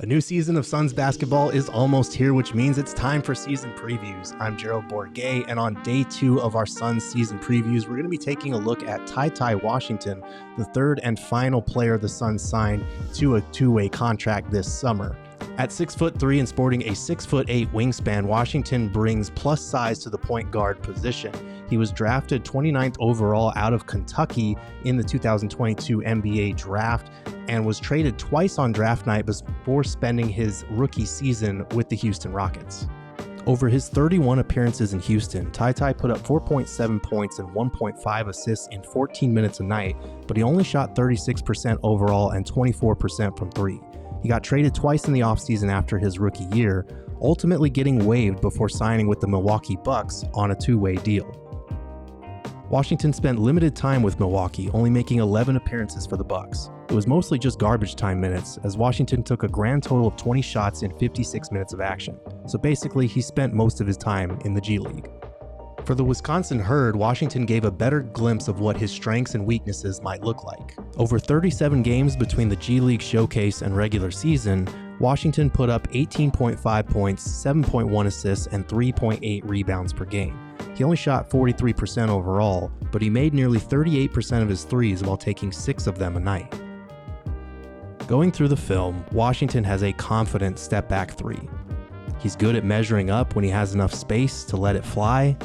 A new season of Suns basketball is almost here, which means it's time for season previews. I'm Gerald Bourguet, and on day 2 of our Suns season previews, we're going to be taking a look at TyTy Washington, the third and final player the Suns signed to a two-way contract this summer. At 6'3" and sporting a 6'8" wingspan, Washington brings plus size to the point guard position. He was drafted 29th overall out of Kentucky in the 2022 NBA draft and was traded twice on draft night before spending his rookie season with the Houston Rockets. Over his 31 appearances in Houston, TyTy put up 4.7 points and 1.5 assists in 14 minutes a night, but he only shot 36% overall and 24% from three. He got traded twice in the offseason after his rookie year, ultimately getting waived before signing with the Milwaukee Bucks on a two-way deal. Washington spent limited time with Milwaukee, only making 11 appearances for the Bucks. It was mostly just garbage time minutes, as Washington took a grand total of 20 shots in 56 minutes of action. So basically, he spent most of his time in the G League. For the Wisconsin Herd, Washington gave a better glimpse of what his strengths and weaknesses might look like. Over 37 games between the G League Showcase and regular season, Washington put up 18.5 points, 7.1 assists, and 3.8 rebounds per game. He only shot 43% overall, but he made nearly 38% of his threes while taking 6 of them a night. Going through the film, Washington has a confident step-back three. He's good at measuring up when he has enough space to let it fly,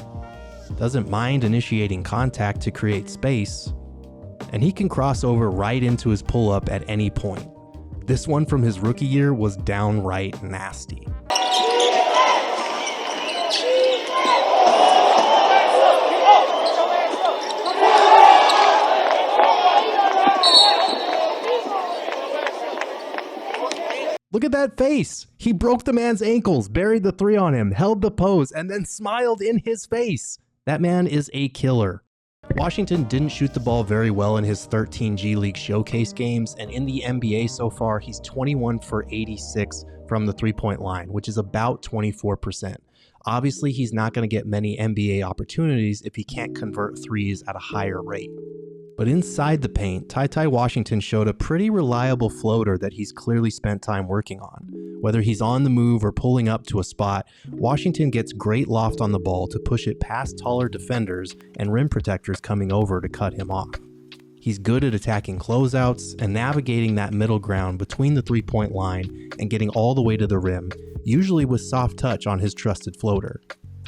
doesn't mind initiating contact to create space, and he can cross over right into his pull-up at any point. This one from his rookie year was downright nasty. Look at that face. He broke the man's ankles, buried the three on him, held the pose, and then smiled in his face. That man is a killer. Washington didn't shoot the ball very well in his 13 G League Showcase games, and in the NBA so far, he's 21 for 86 from the three-point line, which is about 24%. Obviously, he's not going to get many NBA opportunities if he can't convert threes at a higher rate. But inside the paint, TyTy Washington showed a pretty reliable floater that he's clearly spent time working on. Whether he's on the move or pulling up to a spot, Washington gets great loft on the ball to push it past taller defenders and rim protectors coming over to cut him off. He's good at attacking closeouts and navigating that middle ground between the three-point line and getting all the way to the rim, usually with soft touch on his trusted floater.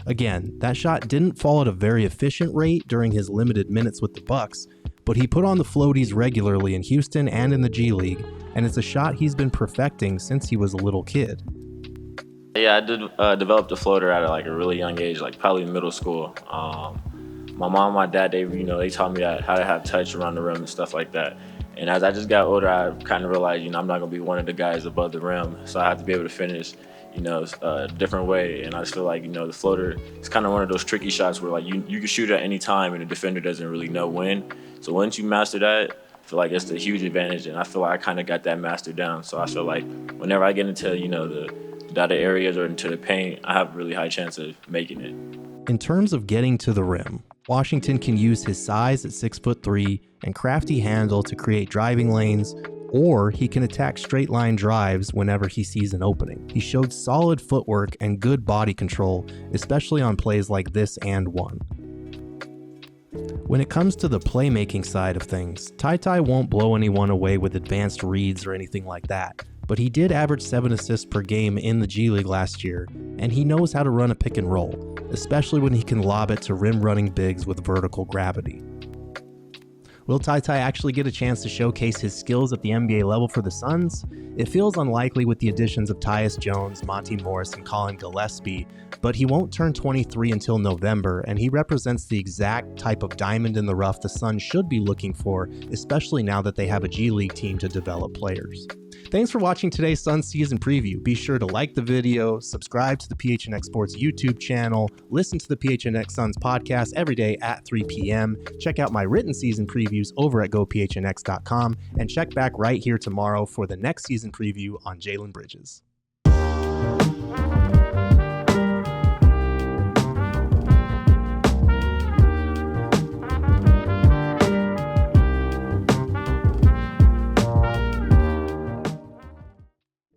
Again, that shot didn't fall at a very efficient rate during his limited minutes with the Bucks, but he put on the floaties regularly in Houston and in the G League, and it's a shot he's been perfecting since he was a little kid. Yeah, I did develop the floater at a really young age, probably middle school. My mom and my dad, they taught me how to have touch around the rim and stuff like that. And as I just got older, I kind of realized, I'm not going to be one of the guys above the rim, so I have to be able to finish, a different way. And I just feel like, the floater is kind of one of those tricky shots where you can shoot at any time and the defender doesn't really know when. So once you master that, I feel like it's a huge advantage, and I feel like I kind of got that mastered down. So I feel like whenever I get into, the dotted areas or into the paint, I have a really high chance of making it. In terms of getting to the rim, Washington can use his size at 6'3" and crafty handle to create driving lanes, or he can attack straight line drives whenever he sees an opening. He showed solid footwork and good body control, especially on plays like this and one. When it comes to the playmaking side of things, TyTy won't blow anyone away with advanced reads or anything like that, but he did average 7 assists per game in the G League last year, and he knows how to run a pick and roll, especially when he can lob it to rim-running bigs with vertical gravity. Will TyTy actually get a chance to showcase his skills at the NBA level for the Suns? It feels unlikely with the additions of Tyus Jones, Monty Morris, and Colin Gillespie, but he won't turn 23 until November, and he represents the exact type of diamond in the rough the Suns should be looking for, especially now that they have a G League team to develop players. Thanks for watching today's Suns season preview. Be sure to like the video, subscribe to the PHNX Sports YouTube channel, listen to the PHNX Suns podcast every day at 3 p.m. Check out my written season previews over at gophnx.com, and check back right here tomorrow for the next season preview on Jalen Bridges.